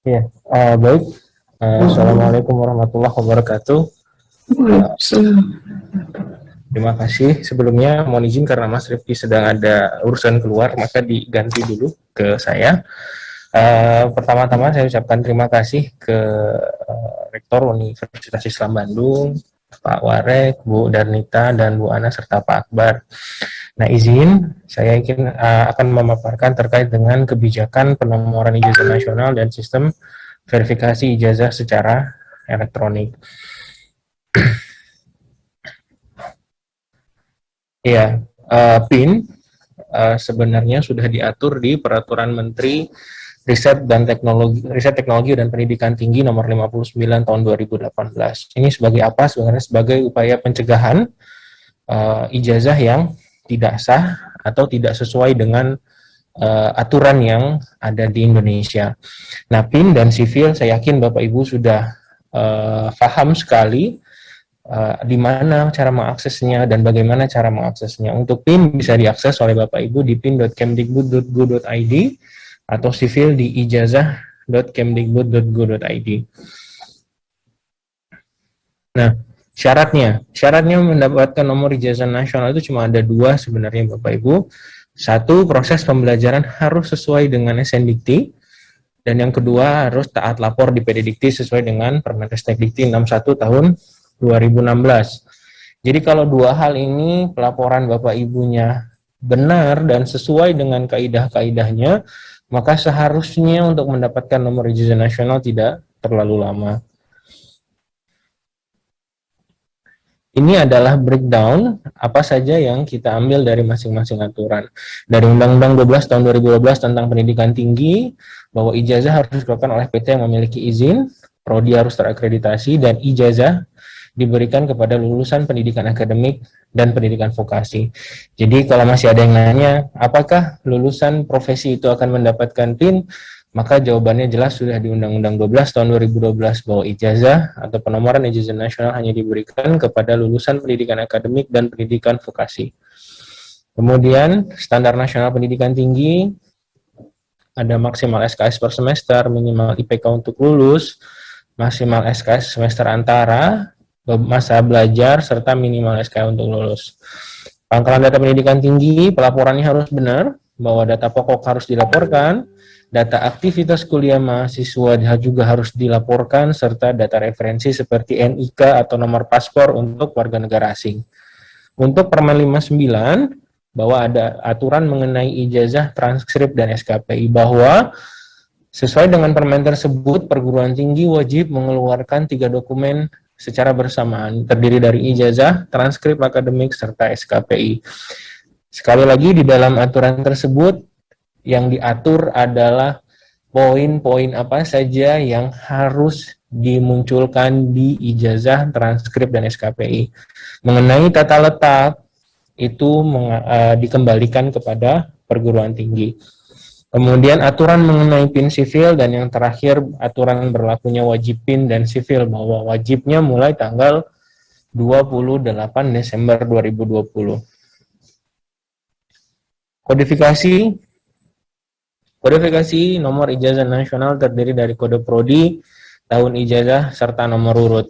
Ya, baik. Assalamualaikum warahmatullahi wabarakatuh. Terima kasih. Sebelumnya mohon izin karena Mas Rifki sedang ada urusan keluar, maka diganti dulu ke saya. Pertama-tama saya ucapkan terima kasih ke Rektor Universitas Islam Bandung, Pak Warek, Bu Darnita, dan Bu Ana, serta Pak Akbar. Nah, saya akan memaparkan terkait dengan kebijakan penomoran ijazah nasional dan sistem verifikasi ijazah secara elektronik. Ya, PIN sebenarnya sudah diatur di Peraturan Menteri Riset Teknologi dan Pendidikan Tinggi nomor 59 tahun 2018. Ini sebagai apa? Sebenarnya sebagai upaya pencegahan ijazah yang tidak sah atau tidak sesuai dengan aturan yang ada di Indonesia. Nah, PIN dan sivil saya yakin Bapak Ibu sudah paham sekali di mana cara mengaksesnya dan bagaimana cara mengaksesnya. Untuk PIN bisa diakses oleh Bapak Ibu di pin.kemdikbud.go.id atau sivil di ijazah.kemdikbud.go.id. Nah, syaratnya mendapatkan nomor ijazah nasional itu cuma ada dua sebenarnya Bapak Ibu. Satu, proses pembelajaran harus sesuai dengan SNDikti, dan yang kedua harus taat lapor di PDDikti sesuai dengan Permendikti 61 tahun 2016. Jadi kalau dua hal ini pelaporan Bapak Ibunya benar dan sesuai dengan kaidah-kaidahnya, maka seharusnya untuk mendapatkan nomor ijazah nasional tidak terlalu lama. Ini adalah breakdown apa saja yang kita ambil dari masing-masing aturan. Dari Undang-Undang 12 tahun 2012 tentang pendidikan tinggi, bahwa ijazah harus dilakukan oleh PT yang memiliki izin, prodi harus terakreditasi, dan ijazah diberikan kepada lulusan pendidikan akademik dan pendidikan vokasi. Jadi kalau masih ada yang nanya, apakah lulusan profesi itu akan mendapatkan PIN? Maka jawabannya jelas sudah di Undang-Undang 12 tahun 2012 bahwa ijazah atau penomoran ijazah nasional hanya diberikan kepada lulusan pendidikan akademik dan pendidikan vokasi. Kemudian standar nasional pendidikan tinggi, ada maksimal SKS per semester, minimal IPK untuk lulus, maksimal SKS semester antara, masa belajar, serta minimal SK untuk lulus. Pangkalan data pendidikan tinggi, pelaporannya harus benar, bahwa data pokok harus dilaporkan, data aktivitas kuliah mahasiswa juga harus dilaporkan, serta data referensi seperti NIK atau nomor paspor untuk warga negara asing. Untuk Permen 59, bahwa ada aturan mengenai ijazah, transkrip, dan SKPI, bahwa sesuai dengan permen tersebut, perguruan tinggi wajib mengeluarkan 3 dokumen secara bersamaan, terdiri dari ijazah, transkrip akademik, serta SKPI. Sekali lagi, di dalam aturan tersebut, yang diatur adalah poin-poin apa saja yang harus dimunculkan di ijazah, transkrip, dan SKPI. Mengenai tata letak, itu dikembalikan kepada perguruan tinggi. Kemudian aturan mengenai PIN sivil, dan yang terakhir aturan berlakunya wajib PIN dan sivil, bahwa wajibnya mulai tanggal 28 Desember 2020. Kodifikasi nomor ijazah nasional terdiri dari kode prodi, tahun ijazah, serta nomor urut.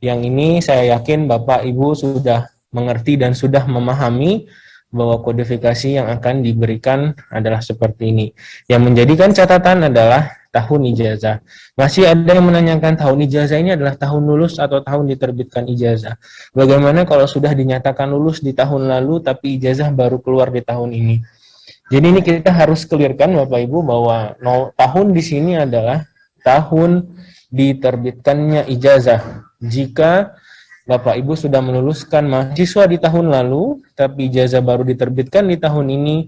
Yang ini saya yakin Bapak Ibu sudah mengerti dan sudah memahami bahwa kodifikasi yang akan diberikan adalah seperti ini. Yang menjadikan catatan adalah tahun ijazah. Masih ada yang menanyakan tahun ijazah ini adalah tahun lulus atau tahun diterbitkan ijazah. Bagaimana kalau sudah dinyatakan lulus di tahun lalu tapi ijazah baru keluar di tahun ini? Jadi ini kita harus clearkan Bapak Ibu bahwa tahun di sini adalah tahun diterbitkannya ijazah. Jika Bapak Ibu sudah meluluskan mahasiswa di tahun lalu, tapi ijazah baru diterbitkan di tahun ini,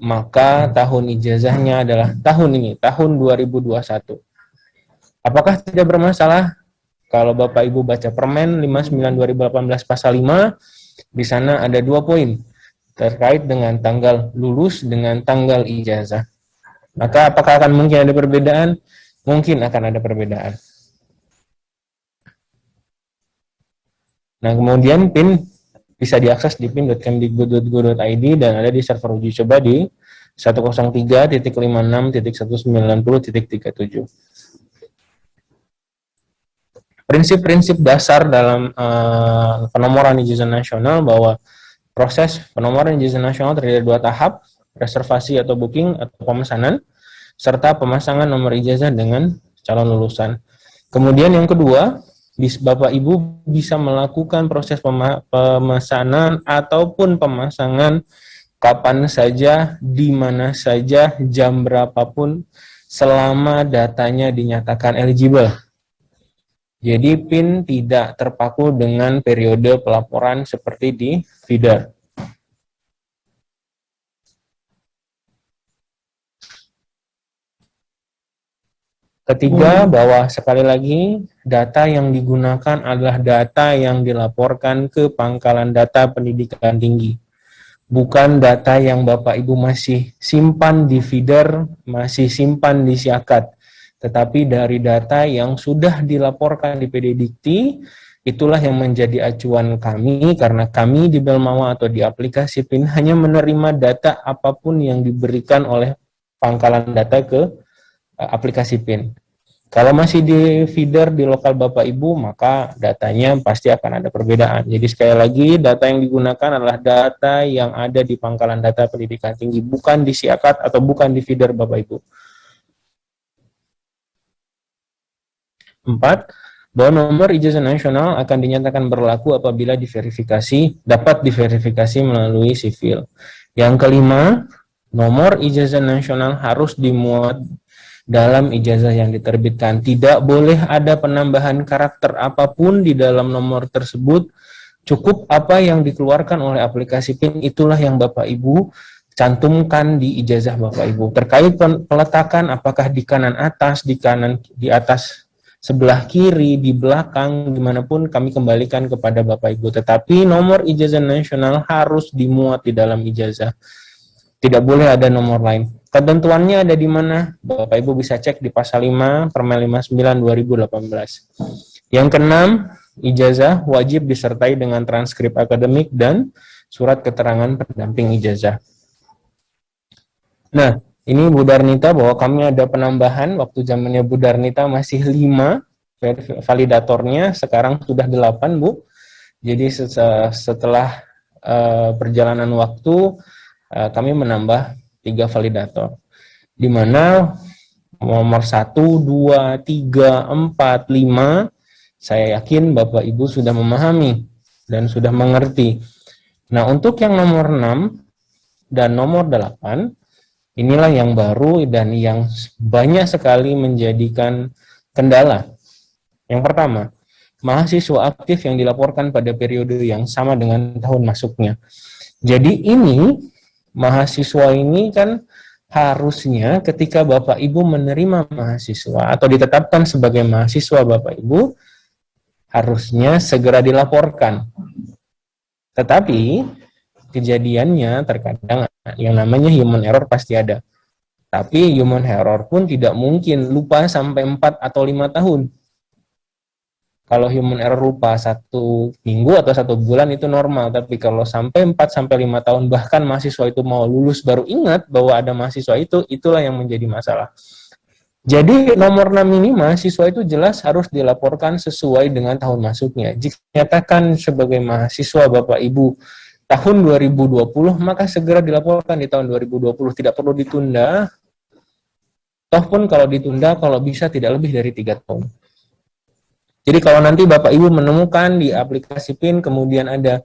maka tahun ijazahnya adalah tahun ini, tahun 2021. Apakah tidak bermasalah? Kalau Bapak Ibu baca Permen 59/2018 pasal 5, di sana ada 2 poin terkait dengan tanggal lulus dengan tanggal ijazah. Maka apakah akan mungkin ada perbedaan? Mungkin akan ada perbedaan. Nah, kemudian PIN bisa diakses di pin.kemdikbud.go.id dan ada di server uji coba di 103.56.190.37. prinsip-prinsip dasar dalam penomoran ijazah nasional bahwa proses penomoran ijazah nasional terdiri dari 2 tahap, reservasi atau booking atau pemesanan, serta pemasangan nomor ijazah dengan calon lulusan. Kemudian yang kedua, Bapak Ibu bisa melakukan proses pemesanan ataupun pemasangan kapan saja, di mana saja, jam berapapun, selama datanya dinyatakan eligible. Jadi PIN tidak terpaku dengan periode pelaporan seperti di feeder. Ketiga, bahwa sekali lagi data yang digunakan adalah data yang dilaporkan ke Pangkalan Data Pendidikan Tinggi. Bukan data yang Bapak Ibu masih simpan di feeder, masih simpan di Siakat. Tetapi dari data yang sudah dilaporkan di PD Dikti, itulah yang menjadi acuan kami, karena kami di Belmawa atau di aplikasi PIN hanya menerima data apapun yang diberikan oleh Pangkalan Data ke aplikasi PIN. Kalau masih di feeder di lokal Bapak Ibu, maka datanya pasti akan ada perbedaan. Jadi sekali lagi, data yang digunakan adalah data yang ada di Pangkalan Data Pendidikan Tinggi, bukan di Siakat atau bukan di feeder Bapak Ibu. 4. Bahwa nomor ijazah nasional akan dinyatakan berlaku apabila dapat diverifikasi melalui sivil. Yang kelima, nomor ijazah nasional harus dimuat dalam ijazah yang diterbitkan. Tidak boleh ada penambahan karakter apapun di dalam nomor tersebut. Cukup apa yang dikeluarkan oleh aplikasi PIN, itulah yang Bapak Ibu cantumkan di ijazah Bapak Ibu. Terkait peletakan, apakah di kanan atas, di atas sebelah kiri, di belakang, dimanapun kami kembalikan kepada Bapak Ibu. Tetapi nomor ijazah nasional harus dimuat di dalam ijazah. Tidak boleh ada nomor lain. Ketentuannya ada di mana? Bapak Ibu bisa cek di pasal 5 Permen 59 2018. Yang keenam, ijazah wajib disertai dengan transkrip akademik dan surat keterangan pendamping ijazah. Nah, ini Bu Darnita, bahwa kami ada penambahan, waktu zamannya Bu Darnita masih 5 validatornya, sekarang sudah 8 Bu. Jadi setelah perjalanan waktu, kami menambah 3 validator, di mana nomor 1, 2, 3, 4, 5, saya yakin Bapak Ibu sudah memahami dan sudah mengerti. Nah, untuk yang nomor 6 dan nomor 8, inilah yang baru dan yang banyak sekali menjadikan kendala. Yang pertama, mahasiswa aktif yang dilaporkan pada periode yang sama dengan tahun masuknya. Jadi ini mahasiswa ini kan harusnya ketika Bapak Ibu menerima mahasiswa atau ditetapkan sebagai mahasiswa Bapak Ibu, harusnya segera dilaporkan. Tetapi kejadiannya terkadang yang namanya human error pasti ada. Tapi human error pun tidak mungkin lupa sampai 4 atau 5 tahun. Kalau human error lupa 1 minggu atau 1 bulan itu normal, tapi kalau sampai 4 sampai 5 tahun, bahkan mahasiswa itu mau lulus baru ingat bahwa ada mahasiswa itu, itulah yang menjadi masalah. Jadi nomor 6 ini mahasiswa itu jelas harus dilaporkan sesuai dengan tahun masuknya. Jika dinyatakan sebagai mahasiswa Bapak Ibu tahun 2020, maka segera dilaporkan di tahun 2020, tidak perlu ditunda. Toh pun kalau ditunda, kalau bisa tidak lebih dari 3 tahun. Jadi kalau nanti Bapak Ibu menemukan di aplikasi PIN kemudian ada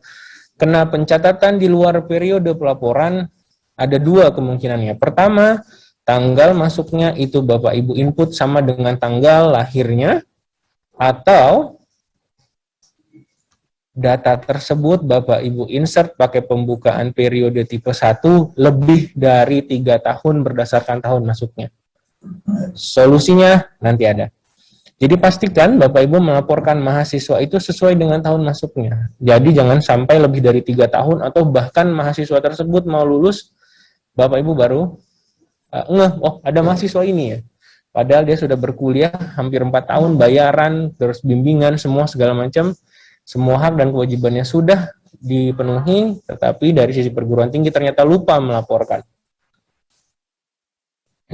kena pencatatan di luar periode pelaporan, ada 2 kemungkinannya. Pertama, tanggal masuknya itu Bapak Ibu input sama dengan tanggal lahirnya, atau data tersebut Bapak Ibu insert pakai pembukaan periode tipe 1 lebih dari 3 tahun berdasarkan tahun masuknya. Solusinya nanti ada. Jadi pastikan Bapak Ibu melaporkan mahasiswa itu sesuai dengan tahun masuknya. Jadi jangan sampai lebih dari 3 tahun atau bahkan mahasiswa tersebut mau lulus, Bapak Ibu baru oh ada mahasiswa ini ya. Padahal dia sudah berkuliah hampir 4 tahun, bayaran, terus bimbingan, semua segala macam, semua hak dan kewajibannya sudah dipenuhi, tetapi dari sisi perguruan tinggi ternyata lupa melaporkan.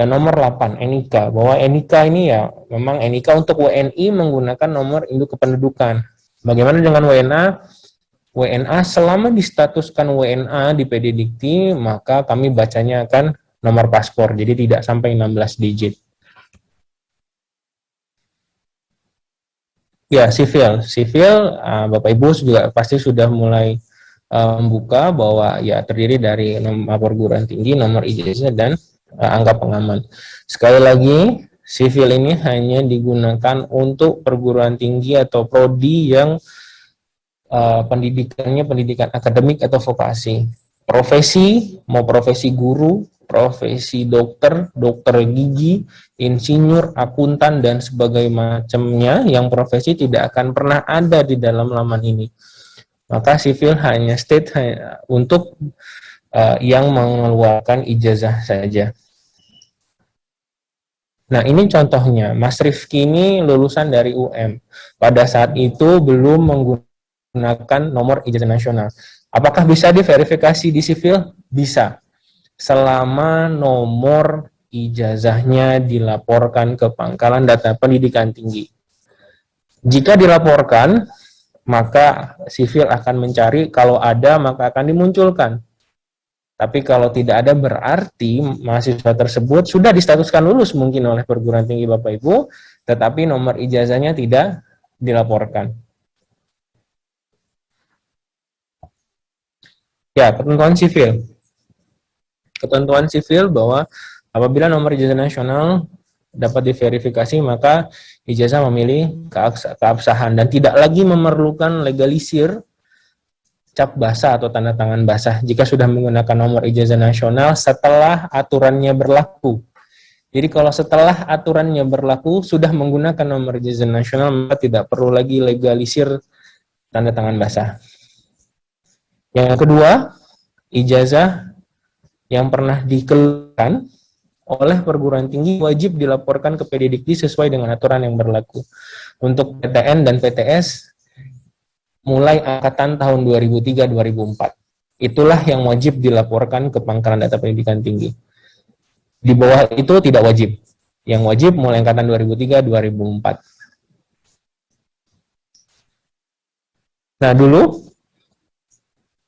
Dan nomor 8, NIK. Bahwa NIK ini ya, memang NIK untuk WNI menggunakan nomor induk kependudukan. Bagaimana dengan WNA? WNA selama distatuskan WNA di PD Dikti, maka kami bacanya akan nomor paspor, jadi tidak sampai 16 digit. Ya, sipil. Sipil, Bapak Ibu juga pasti sudah mulai membuka bahwa ya terdiri dari nomor perguruan tinggi, nomor ijazah, dan angka pengaman. Sekali lagi, sipil ini hanya digunakan untuk perguruan tinggi atau prodi yang pendidikannya pendidikan akademik atau vokasi. Profesi, mau profesi guru, profesi dokter, dokter gigi, insinyur, akuntan, dan sebagainya macamnya yang profesi tidak akan pernah ada di dalam laman ini. Maka sipil hanya state untuk yang mengeluarkan ijazah saja. Nah, ini contohnya. Mas Rifki ini lulusan dari UM. Pada saat itu belum menggunakan nomor ijazah nasional. Apakah bisa diverifikasi di sipil? Bisa. Selama nomor ijazahnya dilaporkan ke Pangkalan Data Pendidikan Tinggi. Jika dilaporkan, maka sipil akan mencari, kalau ada maka akan dimunculkan. Tapi kalau tidak ada berarti mahasiswa tersebut sudah distatuskan lulus mungkin oleh perguruan tinggi Bapak Ibu, tetapi nomor ijazahnya tidak dilaporkan. Ya, ketentuan sipil. Ketentuan sipil bahwa apabila nomor ijazah nasional dapat diverifikasi, maka ijazah memilih keabsahan dan tidak lagi memerlukan legalisir cap basah atau tanda tangan basah jika sudah menggunakan nomor ijazah nasional setelah aturannya berlaku. Jadi kalau setelah aturannya berlaku sudah menggunakan nomor ijazah nasional, maka tidak perlu lagi legalisir tanda tangan basah. Yang kedua, ijazah yang pernah dikeluarkan oleh perguruan tinggi wajib dilaporkan ke PD Dikti sesuai dengan aturan yang berlaku. Untuk PTN dan PTS mulai angkatan tahun 2003-2004. Itulah yang wajib dilaporkan ke Pangkalan Data Pendidikan Tinggi. Di bawah itu tidak wajib. Yang wajib mulai angkatan 2003-2004. Nah, dulu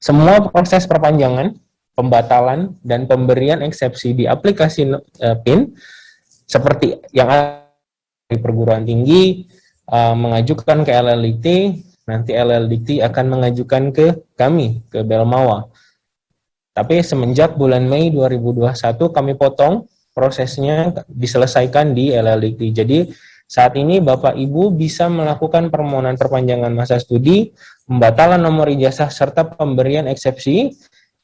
semua proses perpanjangan, pembatalan, dan pemberian eksepsi di aplikasi PIN seperti yang ada di perguruan tinggi mengajukan ke LLDT, nanti LLDT akan mengajukan ke kami, ke Belmawa. Tapi semenjak bulan Mei 2021 kami potong prosesnya diselesaikan di LLDT. Jadi saat ini Bapak Ibu bisa melakukan permohonan perpanjangan masa studi, pembatalan nomor ijazah, serta pemberian eksepsi,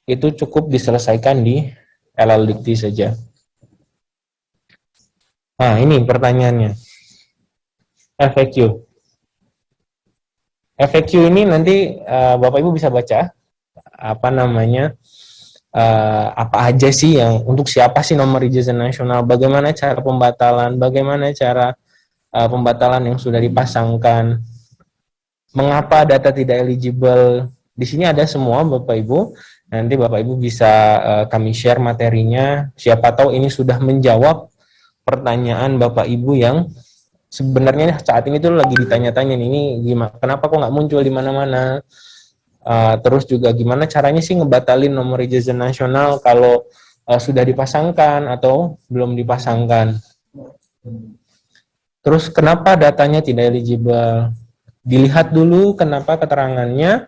itu cukup diselesaikan di LLDT saja. Nah, ini pertanyaannya. FAQ. FAQ ini nanti Bapak Ibu bisa baca apa namanya, apa aja sih yang untuk siapa sih nomor ijazah nasional, bagaimana cara pembatalan, bagaimana cara pembatalan yang sudah dipasangkan, mengapa data tidak eligible. Di sini ada semua Bapak Ibu. Nanti Bapak Ibu bisa kami share materinya. Siapa tahu ini sudah menjawab pertanyaan Bapak Ibu yang sebenarnya saat ini tuh lagi ditanya-tanya ini gimana, kenapa kok nggak muncul di mana-mana, terus juga gimana caranya sih ngebatalin nomor ijazah nasional kalau sudah dipasangkan atau belum dipasangkan, terus kenapa datanya tidak eligible, dilihat dulu kenapa keterangannya,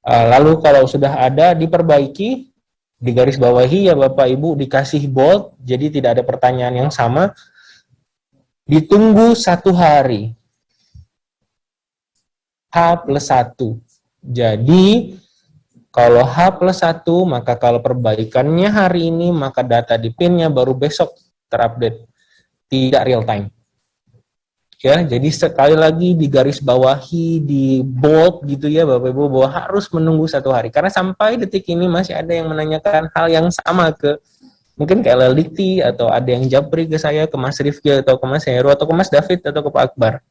lalu kalau sudah ada diperbaiki, digarisbawahi ya Bapak Ibu, dikasih bold, jadi tidak ada pertanyaan yang sama. Ditunggu 1 hari, H+1. Jadi, kalau H+1, maka kalau perbaikannya hari ini, maka data di PIN-nya baru besok terupdate. Tidak real time. Ya, jadi sekali lagi digarisbawahi, di bold gitu ya Bapak Ibu, bahwa harus menunggu 1 hari. Karena sampai detik ini masih ada yang menanyakan hal yang sama ke mungkin ke LLDT, atau ada yang japri ke saya, ke Mas Rifki, atau ke Mas Heru, atau ke Mas David, atau ke Pak Akbar.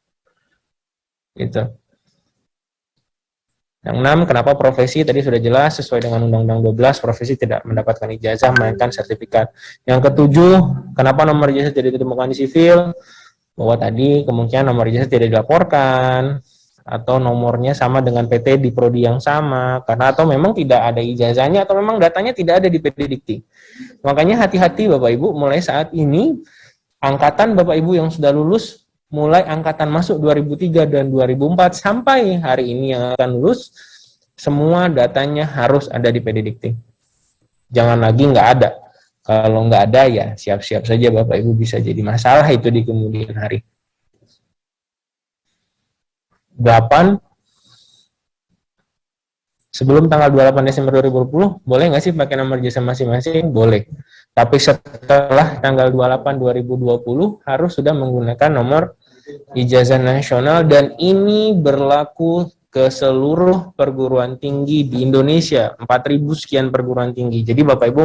Gitu. Yang 6, kenapa profesi tadi sudah jelas sesuai dengan Undang-Undang 12 profesi tidak mendapatkan ijazah melainkan sertifikat. Yang ketujuh, kenapa nomor ijazah tidak ditemukan di sivil? Bahwa tadi kemungkinan nomor ijazah tidak dilaporkan atau nomornya sama dengan PT di prodi yang sama karena atau memang tidak ada ijazahnya atau memang datanya tidak ada di PT Dikti. Makanya hati-hati Bapak Ibu, mulai saat ini angkatan Bapak Ibu yang sudah lulus, mulai angkatan masuk 2003 dan 2004 sampai hari ini yang akan lulus, semua datanya harus ada di PD Dikti. Jangan lagi nggak ada. Kalau nggak ada ya siap-siap saja Bapak Ibu bisa jadi masalah itu di kemudian hari. 8. Sebelum tanggal 28 Desember 2020, boleh nggak sih pakai nomor ijazah masing-masing? Boleh. Tapi setelah tanggal 28 2020 harus sudah menggunakan nomor ijazah nasional dan ini berlaku ke seluruh perguruan tinggi di Indonesia, 4.000 sekian perguruan tinggi. Jadi Bapak Ibu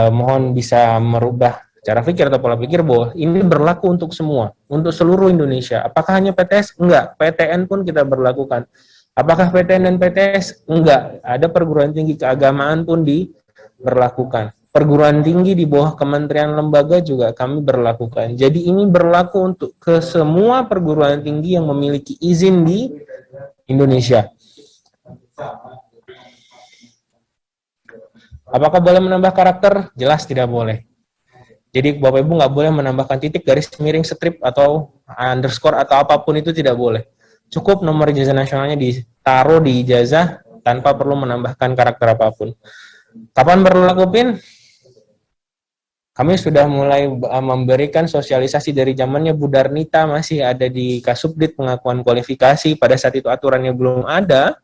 mohon bisa merubah cara pikir atau pola pikir bahwa ini berlaku untuk semua, untuk seluruh Indonesia. Apakah hanya PTS? Enggak, PTN pun kita berlakukan. Apakah PTN dan PTS? Enggak, ada perguruan tinggi keagamaan pun diberlakukan. Perguruan tinggi di bawah kementerian lembaga juga kami berlakukan. Jadi ini berlaku untuk ke semua perguruan tinggi yang memiliki izin di Indonesia. Apakah boleh menambah karakter? Jelas tidak boleh. Jadi Bapak Ibu nggak boleh menambahkan titik, garis miring, strip, atau underscore, atau apapun itu tidak boleh. Cukup nomor ijazah nasionalnya ditaruh di ijazah tanpa perlu menambahkan karakter apapun. Kapan berlaku PIN? Kami sudah mulai memberikan sosialisasi dari zamannya Bu Darnita masih ada di Kasubdit pengakuan kualifikasi. Pada saat itu aturannya belum ada,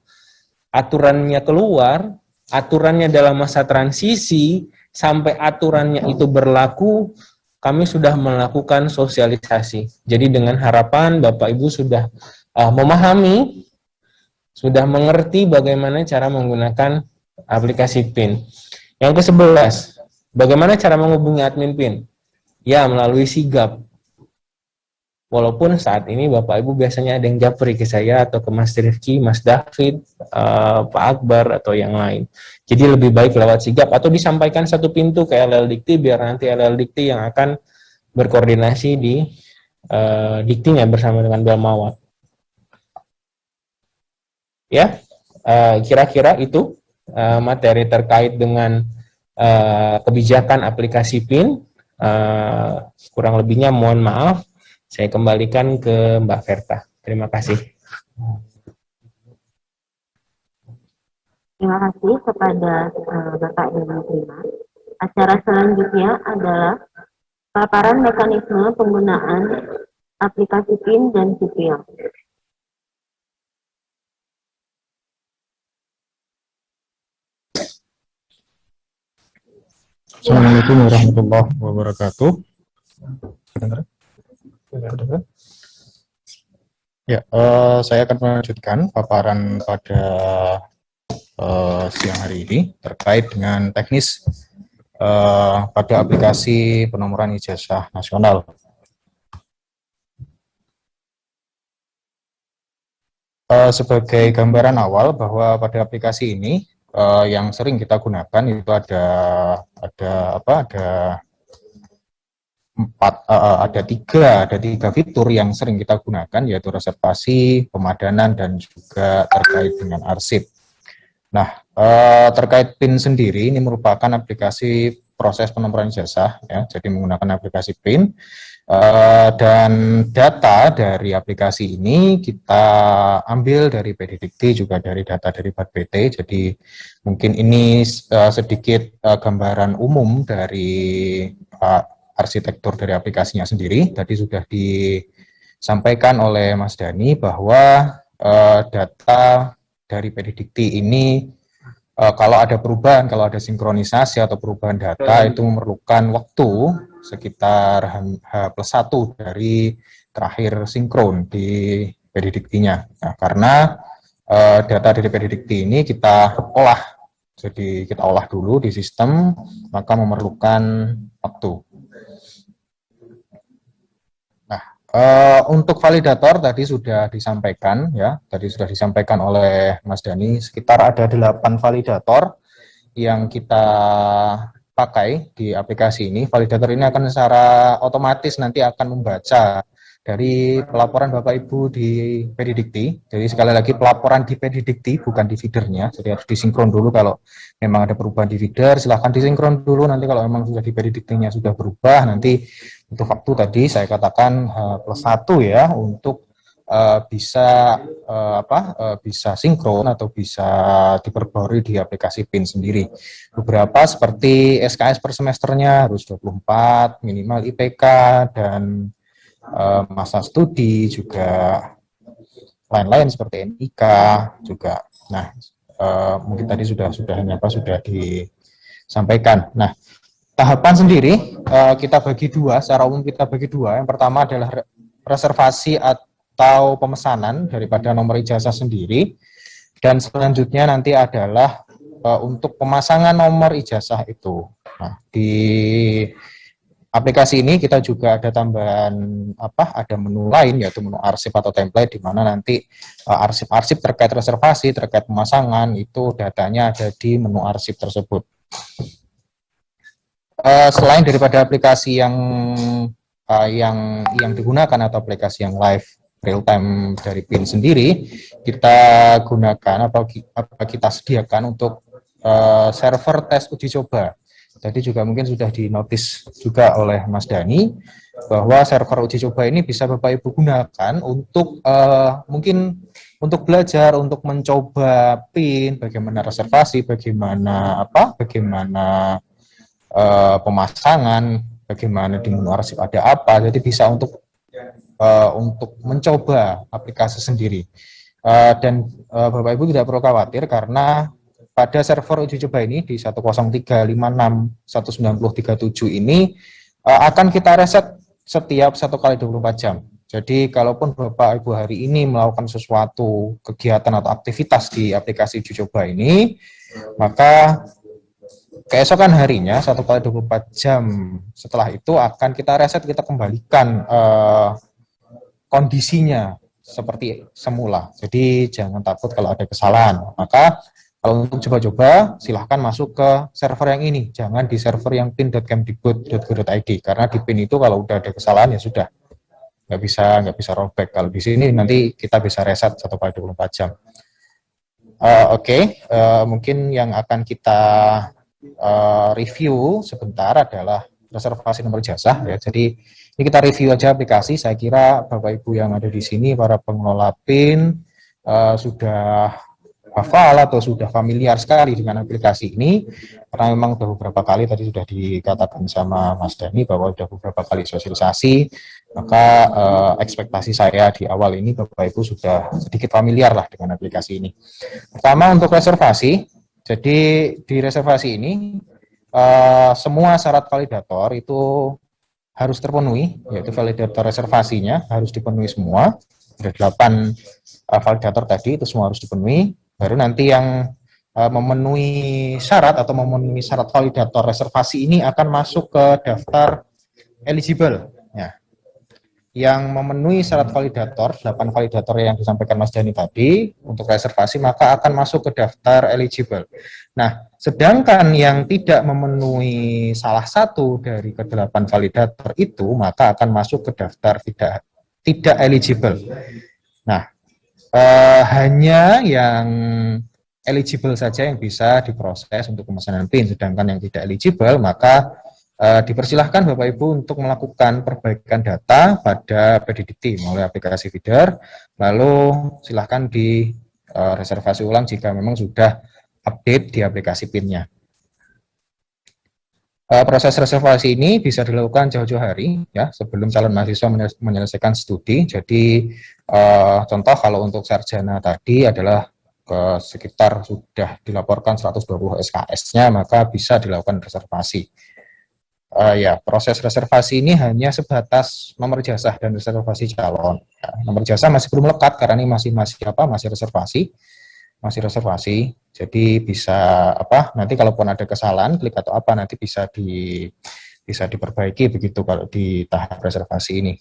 aturannya keluar, aturannya dalam masa transisi, sampai aturannya itu berlaku, kami sudah melakukan sosialisasi. Jadi dengan harapan Bapak Ibu sudah memahami, sudah mengerti bagaimana cara menggunakan aplikasi PIN. Yang ke-11, bagaimana cara menghubungi admin PIN? Ya, melalui sigap. Walaupun saat ini Bapak Ibu biasanya ada yang japri ke saya atau ke Mas Rifki, Mas David, Pak Akbar, atau yang lain. Jadi lebih baik lewat sigap atau disampaikan satu pintu ke LL Dikti biar nanti LL Dikti yang akan berkoordinasi di Diktinya bersama dengan Belmawat. Ya, kira-kira itu materi terkait dengan kebijakan aplikasi PIN. Kurang lebihnya mohon maaf. Saya kembalikan ke Mbak Verta. Terima kasih. Terima kasih kepada Bapak Ibu Prima. Acara selanjutnya adalah paparan mekanisme penggunaan aplikasi PIN dan sipil. Assalamualaikum warahmatullahi wabarakatuh. Ya, saya akan melanjutkan paparan pada siang hari ini terkait dengan teknis pada aplikasi penomoran ijazah nasional. Sebagai gambaran awal bahwa pada aplikasi ini yang sering kita gunakan itu ada tiga fitur yang sering kita gunakan, yaitu reservasi, pemadanan, dan juga terkait dengan arsip. Nah, terkait PIN sendiri ini merupakan aplikasi proses penomoran ijazah, ya, jadi menggunakan aplikasi PIN. Dan data dari aplikasi ini kita ambil dari PD Dikti, juga dari data dari BAT-PT. Jadi mungkin ini sedikit gambaran umum dari arsitektur dari aplikasinya sendiri. Tadi sudah disampaikan oleh Mas Dani bahwa data dari PD Dikti ini kalau ada perubahan, kalau ada sinkronisasi atau perubahan data itu memerlukan waktu sekitar H+1 dari terakhir sinkron di PD Diktinya. Nah, karena data dari PD Dikti ini kita olah, jadi kita olah dulu di sistem, maka memerlukan waktu. Nah, Untuk validator tadi sudah disampaikan ya, tadi sudah disampaikan oleh Mas Dani, sekitar ada 8 validator yang kita pakai di aplikasi ini. Validator ini akan secara otomatis nanti akan membaca dari pelaporan Bapak Ibu di Pedidikti. Jadi sekali lagi pelaporan di Pedidikti bukan di feedernya, jadi harus disinkron dulu. Kalau memang ada perubahan di feeder silahkan disinkron dulu, nanti kalau memang sudah di Pedidiktinya sudah berubah, nanti untuk waktu tadi saya katakan +1 ya, untuk bisa bisa sinkron atau bisa diperbarui di aplikasi PIN sendiri. Beberapa seperti SKS per semesternya harus 24 minimal IPK, dan masa studi juga lain-lain seperti NIK juga. Nah, mungkin tadi sudah disampaikan. Nah, tahapan sendiri kita bagi dua, secara umum kita bagi dua. Yang pertama adalah reservasi atau pemesanan daripada nomor ijazah sendiri, dan selanjutnya nanti adalah untuk pemasangan nomor ijazah itu. Nah, di aplikasi ini kita juga ada tambahan ada menu lain, yaitu menu arsip atau template, di mana nanti arsip-arsip terkait reservasi, terkait pemasangan itu datanya ada di menu arsip tersebut. Selain daripada aplikasi yang digunakan atau aplikasi yang live real time dari PIN sendiri, kita gunakan atau kita sediakan untuk server tes uji coba. Tadi juga mungkin sudah dinotis juga oleh Mas Dani bahwa server uji coba ini bisa Bapak Ibu gunakan untuk mungkin untuk belajar, untuk mencoba PIN, bagaimana reservasi, bagaimana pemasangan, bagaimana di menu arsip ada apa. Jadi bisa untuk mencoba aplikasi sendiri. Dan Bapak Ibu tidak perlu khawatir, karena pada server uji coba ini di 103561937 ini akan kita reset setiap 1 kali 24 jam. Jadi kalaupun Bapak Ibu hari ini melakukan sesuatu kegiatan atau aktivitas di aplikasi uji coba ini, maka keesokan harinya 1 kali 24 jam setelah itu akan kita reset, kita kembalikan kondisinya seperti semula. Jadi jangan takut kalau ada kesalahan. Maka kalau untuk coba-coba silahkan masuk ke server yang ini, jangan di server yang pin.kemdikbud.go.id, karena di PIN itu kalau udah ada kesalahan ya sudah, nggak bisa rollback. Kalau di sini nanti kita bisa reset 1 kali 24 jam. Oke. Mungkin yang akan kita review sebentar adalah reservasi nomor ijazah ya. Jadi ini kita review aja aplikasi. Saya kira Bapak Ibu yang ada di sini, para pengelola PIN sudah hafal atau sudah familiar sekali dengan aplikasi ini, karena memang sudah beberapa kali tadi sudah dikatakan sama Mas Dani bahwa sudah beberapa kali sosialisasi. Maka ekspektasi saya di awal ini Bapak Ibu sudah sedikit familiar lah dengan aplikasi ini. Pertama, untuk reservasi. Jadi di reservasi ini semua syarat validator itu harus terpenuhi, yaitu validator reservasinya harus dipenuhi semua. Ada 8 validator tadi, itu semua harus dipenuhi. Baru nanti yang memenuhi syarat atau memenuhi syarat validator reservasi ini akan masuk ke daftar eligible. Ya. Yang memenuhi syarat validator, 8 validator yang disampaikan Mas Dani tadi untuk reservasi, maka akan masuk ke daftar eligible. Nah, sedangkan yang tidak memenuhi salah satu dari ke-8 validator itu, maka akan masuk ke daftar tidak eligible. Nah, hanya yang eligible saja yang bisa diproses untuk pemesanan PIN, sedangkan yang tidak eligible maka dipersilahkan Bapak Ibu untuk melakukan perbaikan data pada Pedidikti melalui aplikasi feeder, lalu silahkan di reservasi ulang jika memang sudah update di aplikasi PIN-nya. Proses reservasi ini bisa dilakukan jauh-jauh hari ya, sebelum calon mahasiswa menyelesaikan studi. Jadi contoh kalau untuk sarjana tadi adalah sekitar sudah dilaporkan 120 SKS-nya, maka bisa dilakukan reservasi. Ya, proses reservasi ini hanya sebatas nomor ijazah dan reservasi calon. Ya, nomor ijazah masih belum lekat karena ini masih reservasi. Jadi bisa nanti kalaupun ada kesalahan klik atau apa nanti bisa diperbaiki begitu kalau di tahap reservasi ini.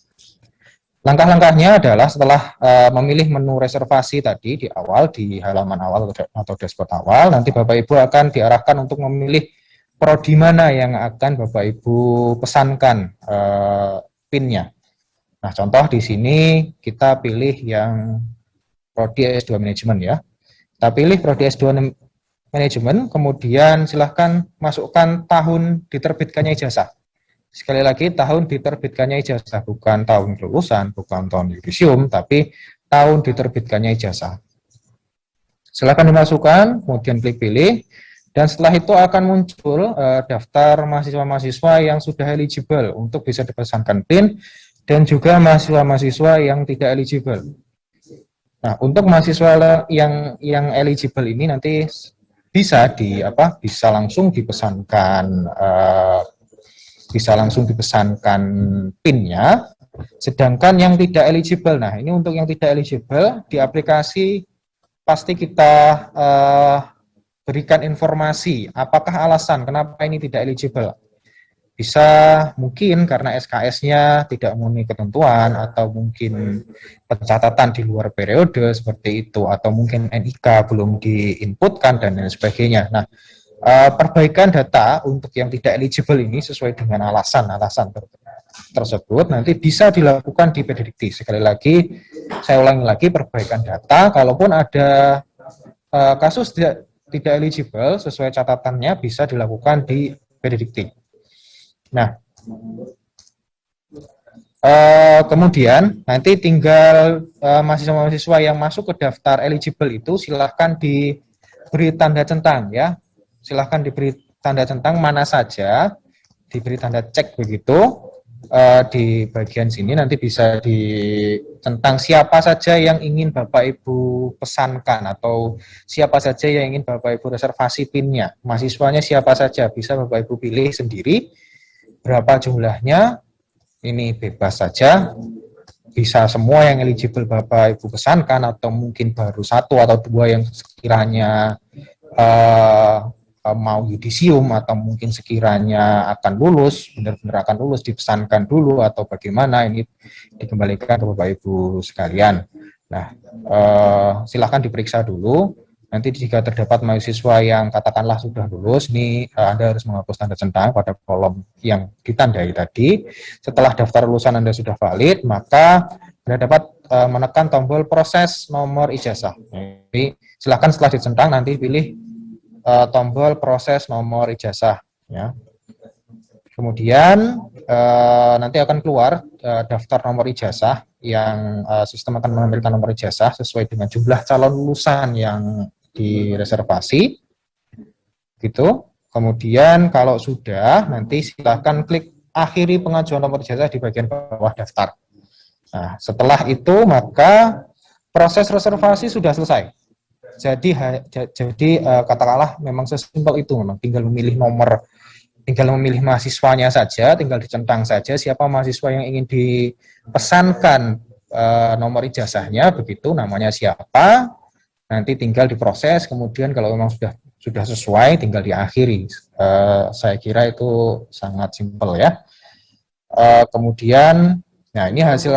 Langkah-langkahnya adalah setelah memilih menu reservasi tadi di awal, di halaman awal atau dashboard awal, nanti Bapak Ibu akan diarahkan untuk memilih prodi mana yang akan Bapak Ibu pesankan PIN-nya. Nah, contoh di sini kita pilih yang prodi S2 Manajemen ya. Kita pilih prodi S2 Manajemen, kemudian silahkan masukkan tahun diterbitkannya ijazah. Sekali lagi, tahun diterbitkannya ijazah, bukan tahun kelulusan, bukan tahun yudisium, tapi tahun diterbitkannya ijazah. Silakan dimasukkan, kemudian klik pilih, dan setelah itu akan muncul daftar mahasiswa-mahasiswa yang sudah eligible untuk bisa dipesankan PIN, dan juga mahasiswa-mahasiswa yang tidak eligible. Nah, untuk mahasiswa yang eligible ini nanti bisa langsung dipesankan PIN-nya, sedangkan yang tidak eligible, nah ini untuk yang tidak eligible, di aplikasi pasti kita berikan informasi, apakah alasan kenapa ini tidak eligible. Bisa mungkin karena SKS-nya tidak memenuhi ketentuan, atau mungkin pencatatan di luar periode seperti itu, atau mungkin NIK belum diinputkan, dan lain sebagainya. Nah, perbaikan data untuk yang tidak eligible ini sesuai dengan alasan-alasan tersebut nanti bisa dilakukan di PDDikti. Sekali lagi, saya ulangi lagi, perbaikan data, kalaupun ada kasus tidak eligible sesuai catatannya bisa dilakukan di PDDikti. Nah, kemudian nanti tinggal mahasiswa-mahasiswa yang masuk ke daftar eligible itu silahkan diberi tanda centang ya. Silahkan diberi tanda centang mana saja, diberi tanda cek begitu. Di bagian sini nanti bisa dicentang siapa saja yang ingin Bapak Ibu pesankan, atau siapa saja yang ingin Bapak Ibu reservasi PIN-nya. Mahasiswanya siapa saja, bisa Bapak Ibu pilih sendiri. Berapa jumlahnya, ini bebas saja. Bisa semua yang eligible Bapak Ibu pesankan, atau mungkin baru satu atau dua yang sekiranya mau yudisium, atau mungkin sekiranya akan lulus, benar-benar akan lulus, dipesankan dulu, atau bagaimana, ini dikembalikan ke Bapak Ibu sekalian. Nah, silahkan diperiksa dulu. Nanti jika terdapat mahasiswa yang katakanlah sudah lulus, ini Anda harus menghapus tanda centang pada kolom yang ditandai tadi. Setelah daftar lulusan Anda sudah valid, maka Anda dapat menekan tombol proses nomor ijazah. Jadi silahkan setelah dicentang nanti pilih tombol proses nomor ijazah ya. Kemudian nanti akan keluar daftar nomor ijazah yang sistem akan menampilkan nomor ijazah sesuai dengan jumlah calon lulusan yang direservasi gitu. Kemudian kalau sudah, nanti silakan klik akhiri pengajuan nomor ijazah di bagian bawah daftar. Nah, setelah itu maka proses reservasi sudah selesai. Jadi katakanlah memang sesimpel itu, memang tinggal memilih nomor, tinggal memilih mahasiswanya saja, tinggal dicentang saja siapa mahasiswa yang ingin dipesankan nomor ijazahnya, begitu namanya siapa, nanti tinggal diproses, kemudian kalau memang sudah sesuai tinggal diakhiri. Saya kira itu sangat simpel ya. Kemudian, nah ini hasil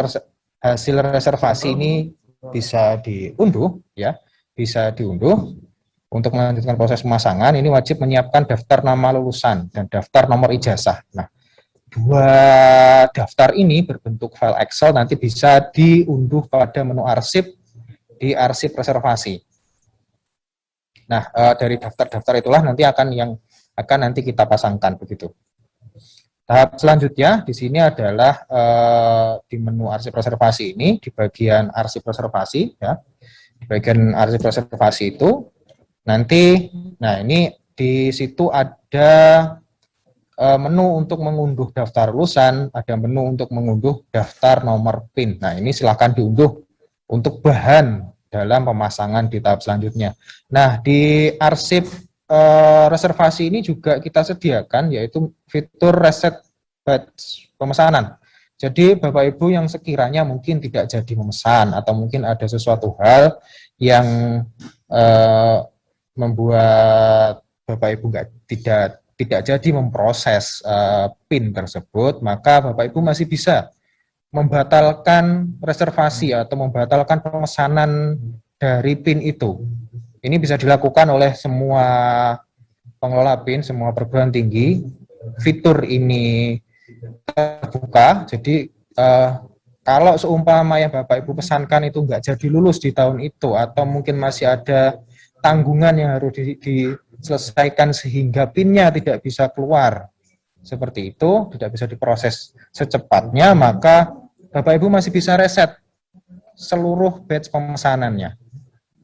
reservasi ini bisa diunduh ya. Bisa diunduh. Untuk melanjutkan proses pemasangan, ini wajib menyiapkan daftar nama lulusan dan daftar nomor ijazah. Nah, dua daftar ini berbentuk file Excel, nanti bisa diunduh pada menu arsip di arsip reservasi. Nah, dari daftar-daftar itulah nanti akan nanti kita pasangkan begitu. Tahap selanjutnya di sini adalah di menu arsip reservasi ini, di bagian arsip reservasi ya. Di bagian arsip reservasi itu nanti, nah ini di situ ada menu untuk mengunduh daftar lulusan, ada menu untuk mengunduh daftar nomor PIN. Nah ini silakan diunduh untuk bahan dalam pemasangan di tahap selanjutnya. Nah di arsip reservasi ini juga kita sediakan yaitu fitur reset batch pemesanan. Jadi Bapak Ibu yang sekiranya mungkin tidak jadi memesan, atau mungkin ada sesuatu hal yang membuat Bapak Ibu tidak jadi memproses PIN tersebut, maka Bapak Ibu masih bisa membatalkan reservasi atau membatalkan pemesanan dari PIN itu. Ini bisa dilakukan oleh semua pengelola PIN, semua perguruan tinggi. Fitur ini terbuka, jadi kalau seumpama yang Bapak Ibu pesankan itu nggak jadi lulus di tahun itu, atau mungkin masih ada tanggungan yang harus diselesaikan sehingga PIN-nya tidak bisa keluar, seperti itu, tidak bisa diproses secepatnya, maka Bapak Ibu masih bisa reset seluruh batch pemesanannya.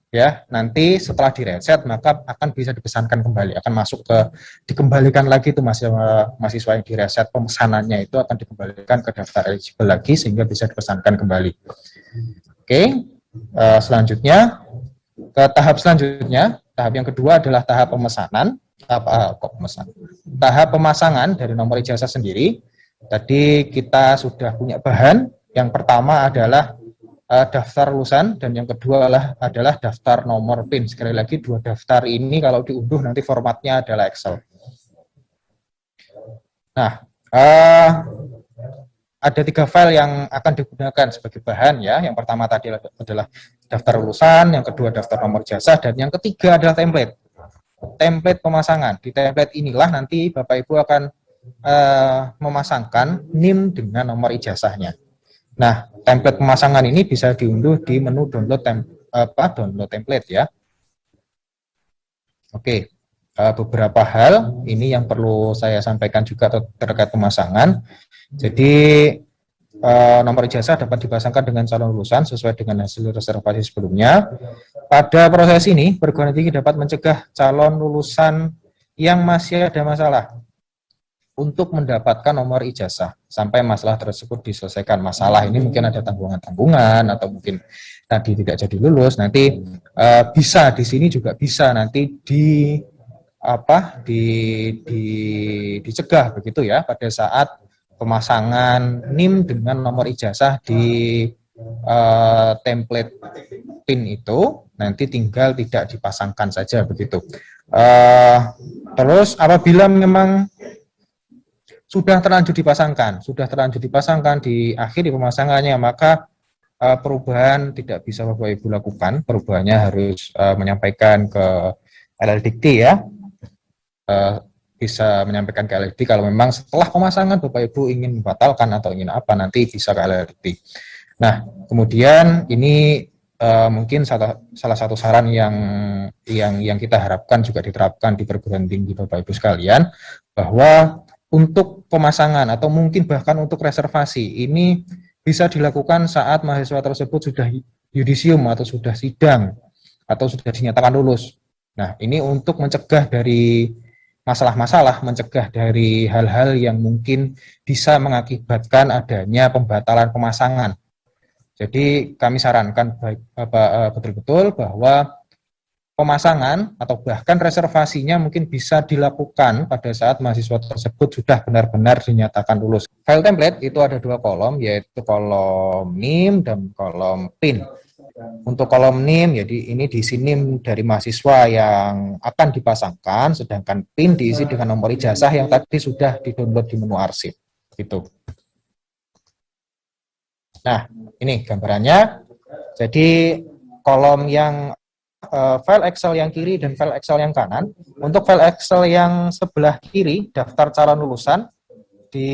Ya, nanti setelah direset maka akan bisa dipesankan kembali, akan masuk ke dikembalikan lagi itu mahasiswa yang direset pemesanannya itu akan dikembalikan ke daftar eligible lagi sehingga bisa dipesankan kembali. Oke, selanjutnya ke tahap selanjutnya, tahap yang kedua adalah tahap pemesanan. Tahap pemasangan dari nomor ijazah sendiri. Tadi kita sudah punya bahan. Yang pertama adalah daftar lulusan, dan yang kedua adalah daftar nomor PIN. Sekali lagi, dua daftar ini kalau diunduh nanti formatnya adalah Excel. Nah, ada 3 file yang akan digunakan sebagai bahan ya. Yang pertama tadi adalah daftar lulusan, yang kedua daftar nomor ijazah, dan yang ketiga adalah template. Template pemasangan. Di template inilah nanti Bapak Ibu akan memasangkan NIM dengan nomor ijazahnya. Nah, template pemasangan ini bisa diunduh di menu download template ya. Oke, beberapa hal ini yang perlu saya sampaikan juga terkait pemasangan. Jadi nomor ijazah dapat dipasangkan dengan calon lulusan sesuai dengan hasil reservasi sebelumnya. Pada proses ini, perguruan tinggi dapat mencegah calon lulusan yang masih ada masalah untuk mendapatkan nomor ijazah sampai masalah tersebut diselesaikan. Masalah ini mungkin ada tanggungan-tanggungan atau mungkin tadi tidak jadi lulus. Nanti bisa di sini juga bisa nanti dicegah begitu ya pada saat pemasangan NIM dengan nomor ijazah di template PIN itu nanti tinggal tidak dipasangkan saja begitu. Terus apabila memang sudah terlanjur dipasangkan di akhir pemasangannya, maka perubahan tidak bisa Bapak Ibu lakukan. Perubahannya harus menyampaikan ke LLDikti ya. Bisa menyampaikan ke LLDikti kalau memang setelah pemasangan Bapak Ibu ingin membatalkan atau ingin apa, nanti bisa ke LLDikti. Nah, kemudian ini mungkin salah satu saran yang kita harapkan juga diterapkan di perguruan tinggi Bapak Ibu sekalian, bahwa untuk pemasangan atau mungkin bahkan untuk reservasi ini bisa dilakukan saat mahasiswa tersebut sudah yudisium atau sudah sidang atau sudah dinyatakan lulus. Nah, ini untuk mencegah dari masalah-masalah, mencegah dari hal-hal yang mungkin bisa mengakibatkan adanya pembatalan pemasangan. Jadi kami sarankan betul-betul bahwa pemasangan atau bahkan reservasinya mungkin bisa dilakukan pada saat mahasiswa tersebut sudah benar-benar dinyatakan lulus. File template itu ada 2 kolom, yaitu kolom NIM dan kolom PIN. Untuk kolom NIM, jadi ini diisi NIM dari mahasiswa yang akan dipasangkan, sedangkan PIN diisi dengan nomor ijazah yang tadi sudah di-download di menu arsip. Gitu. Nah, ini gambarannya. Jadi kolom yang file Excel yang kiri dan file Excel yang kanan. Untuk file Excel yang sebelah kiri, daftar calon lulusan, di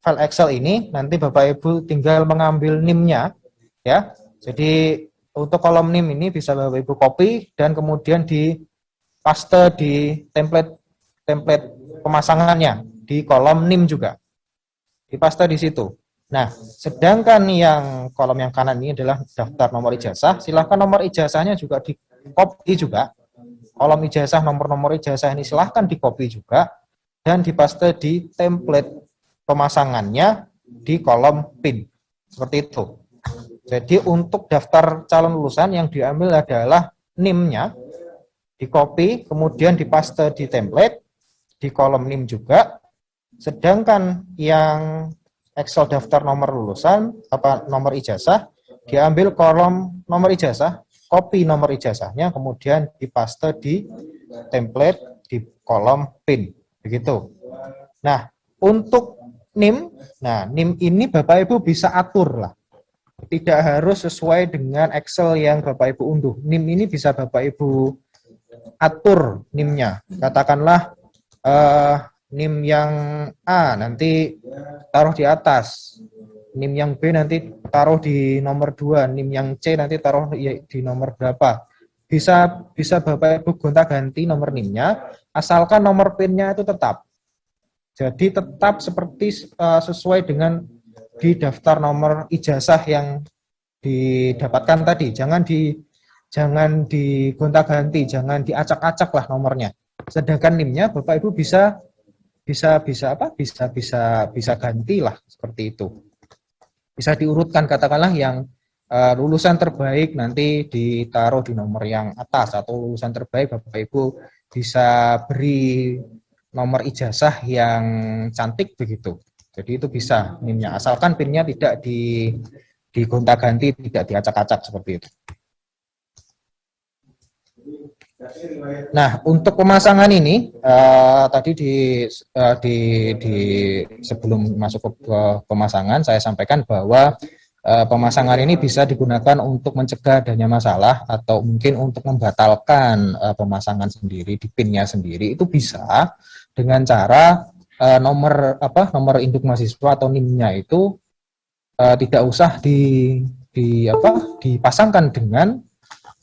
file Excel ini nanti Bapak Ibu tinggal mengambil NIM-nya ya. Jadi untuk kolom NIM ini bisa Bapak Ibu copy dan kemudian dipaste di template pemasangannya di kolom NIM juga. Dipaste di situ. Nah, sedangkan yang kolom yang kanan ini adalah daftar nomor ijazah. Silahkan nomor ijazahnya juga di-copy juga. Kolom ijazah, nomor ijazah ini silahkan di-copy juga dan dipaste di template pemasangannya di kolom PIN. Seperti itu. Jadi untuk daftar calon lulusan yang diambil adalah NIM-nya, di-copy, kemudian dipaste di template, di kolom NIM juga. Sedangkan yang Excel daftar nomor lulusan, nomor ijazah, diambil kolom nomor ijazah, copy nomor ijazahnya, kemudian dipaste di template di kolom PIN. Begitu. Nah, untuk NIM. Nah, NIM ini Bapak Ibu bisa atur lah. Tidak harus sesuai dengan Excel yang Bapak Ibu unduh. NIM ini bisa Bapak Ibu atur NIM-nya. Katakanlah NIM yang A nanti taruh di atas. NIM yang B nanti taruh di nomor 2, NIM yang C nanti taruh di nomor berapa. Bisa Bapak Ibu gonta-ganti nomor NIM-nya, asalkan nomor PIN-nya itu tetap. Jadi tetap seperti sesuai dengan di daftar nomor ijazah yang didapatkan tadi. Jangan digonta-ganti, jangan diacak-acak lah nomornya. Sedangkan NIM-nya Bapak Ibu bisa ganti lah seperti itu. Bisa diurutkan, katakanlah yang lulusan terbaik nanti ditaruh di nomor yang atas, atau lulusan terbaik Bapak Ibu bisa beri nomor ijazah yang cantik begitu. Jadi itu bisa NIM-nya, asalkan PIN-nya tidak digonta-ganti, tidak diacak-acak seperti itu. Nah, untuk pemasangan ini tadi sebelum masuk ke pemasangan saya sampaikan bahwa pemasangan ini bisa digunakan untuk mencegah adanya masalah atau mungkin untuk membatalkan pemasangan sendiri di PIN-nya sendiri. Itu bisa dengan cara nomor induk mahasiswa atau NIM-nya itu tidak usah dipasangkan dengan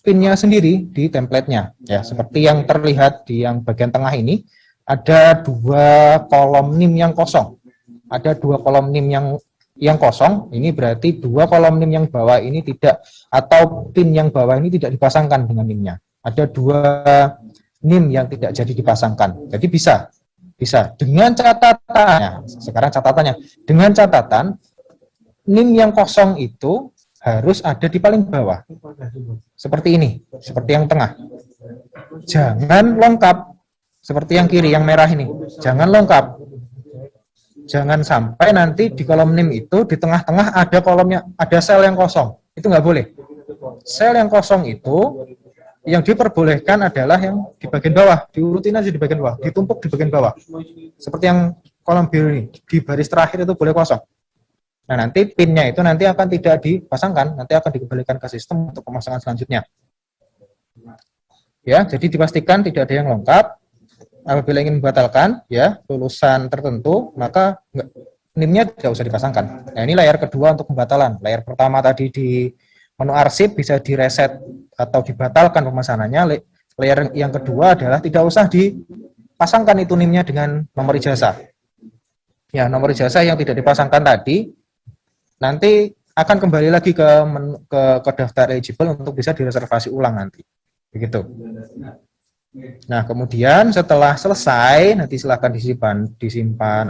PIN-nya sendiri di template-nya. Ya, seperti yang terlihat di yang bagian tengah ini, ada 2 kolom NIM yang kosong. Ada 2 kolom NIM yang kosong, ini berarti 2 kolom NIM yang bawah ini tidak, atau PIN yang bawah ini tidak dipasangkan dengan NIM-nya. Ada 2 NIM yang tidak jadi dipasangkan. Jadi bisa dengan catatannya, sekarang catatannya, dengan catatan NIM yang kosong itu harus ada di paling bawah. Seperti ini, seperti yang tengah. Jangan lengkap, seperti yang kiri, yang merah ini. Jangan lengkap. Jangan sampai nanti di kolom NIM itu, di tengah-tengah ada kolomnya, ada sel yang kosong. Itu nggak boleh. Sel yang kosong itu, yang diperbolehkan adalah yang di bagian bawah. Diurutin aja di bagian bawah, ditumpuk di bagian bawah. Seperti yang kolom biru ini, di baris terakhir itu boleh kosong. Nah, nanti PIN-nya itu nanti akan tidak dipasangkan, nanti akan dikembalikan ke sistem untuk pemasangan selanjutnya. Ya, jadi dipastikan tidak ada yang lengkap. Apabila ingin membatalkan, ya, lulusan tertentu, maka NIM-nya tidak usah dipasangkan. Nah, ini layar kedua untuk pembatalan. Layar pertama tadi di menu arsip bisa direset atau dibatalkan pemasangannya. Layar yang kedua adalah tidak usah dipasangkan itu NIM-nya dengan nomor ijazah. Ya, nomor ijazah yang tidak dipasangkan tadi nanti akan kembali lagi ke daftar eligible untuk bisa direservasi ulang nanti. Begitu. Nah, kemudian setelah selesai nanti silakan disimpan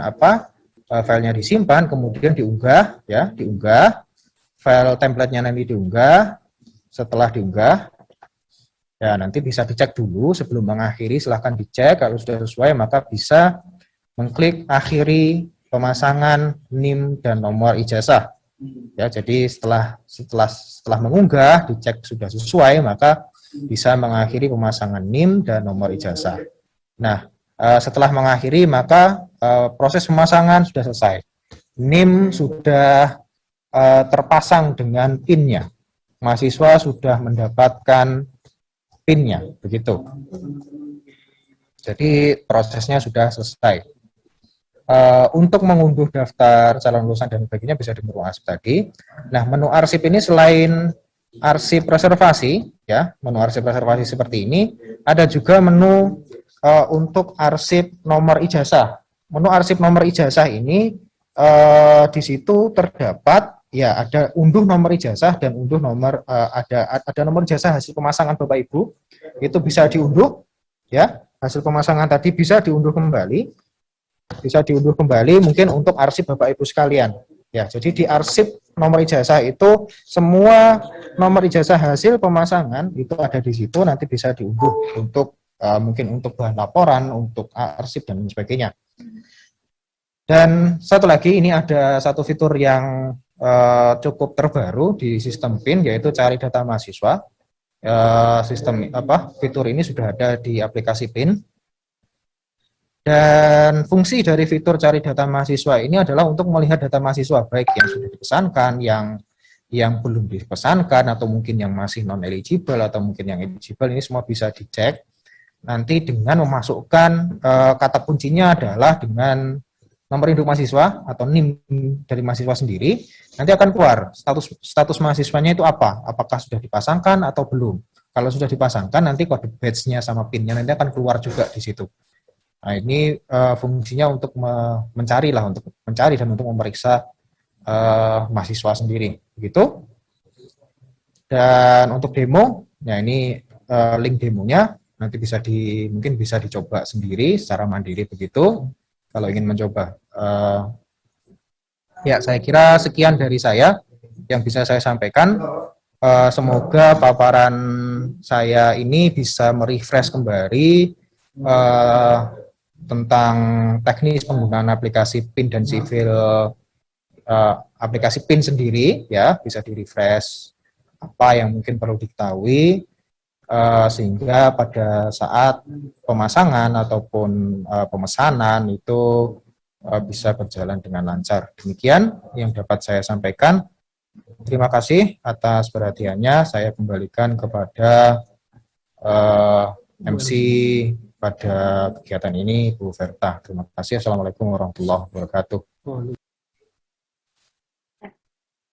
filenya disimpan, kemudian diunggah, ya, diunggah. File template-nya nanti diunggah. Setelah diunggah, ya nanti bisa dicek dulu sebelum mengakhiri, silahkan dicek, kalau sudah sesuai maka bisa mengklik akhiri pemasangan NIM dan nomor ijazah. Ya, jadi setelah mengunggah dicek sudah sesuai, maka bisa mengakhiri pemasangan NIM dan nomor ijazah. Nah, setelah mengakhiri maka proses pemasangan sudah selesai. NIM sudah terpasang dengan PIN-nya. Mahasiswa sudah mendapatkan PIN-nya, begitu. Jadi prosesnya sudah selesai. Untuk mengunduh daftar calon lulusan dan sebagainya bisa di menu arsip tadi. Nah, menu arsip ini selain arsip reservasi, ya, menu arsip reservasi seperti ini, ada juga menu untuk arsip nomor ijazah. Menu arsip nomor ijazah ini di situ terdapat, ya, ada unduh nomor ijazah dan unduh nomor ada nomor ijazah hasil pemasangan Bapak Ibu, itu bisa diunduh, ya, hasil pemasangan tadi bisa diunduh kembali. Bisa diunduh kembali mungkin untuk arsip Bapak Ibu sekalian. Ya, jadi di arsip nomor ijazah itu semua nomor ijazah hasil pemasangan itu ada di situ, nanti bisa diunduh untuk mungkin untuk bahan laporan, untuk arsip dan sebagainya. Dan satu lagi, ini ada satu fitur yang cukup terbaru di sistem PIN, yaitu cari data mahasiswa. Fitur ini sudah ada di aplikasi PIN. Dan fungsi dari fitur cari data mahasiswa ini adalah untuk melihat data mahasiswa, baik yang sudah dipesankan, yang belum dipesankan, atau mungkin yang masih non-eligible, atau mungkin yang eligible. Ini semua bisa dicek nanti dengan memasukkan kata kuncinya adalah dengan nomor induk mahasiswa atau NIM dari mahasiswa sendiri. Nanti akan keluar status mahasiswanya itu apa, apakah sudah dipasangkan atau belum. Kalau sudah dipasangkan, nanti kode batch-nya sama PIN-nya nanti akan keluar juga di situ. Nah, ini fungsinya untuk mencari dan untuk memeriksa mahasiswa sendiri, begitu. Dan untuk demo, ya ini link demonya nanti mungkin bisa dicoba sendiri secara mandiri begitu. Kalau ingin mencoba, ya saya kira sekian dari saya yang bisa saya sampaikan. Semoga paparan saya ini bisa merefresh kembali tentang teknis penggunaan aplikasi PIN dan sipil, aplikasi PIN sendiri, ya bisa di-refresh apa yang mungkin perlu diketahui, sehingga pada saat pemasangan ataupun pemesanan itu bisa berjalan dengan lancar. Demikian yang dapat saya sampaikan. Terima kasih atas perhatiannya. Saya kembalikan kepada MC pada kegiatan ini, Bu Verta. Terima kasih. Assalamualaikum warahmatullahi wabarakatuh.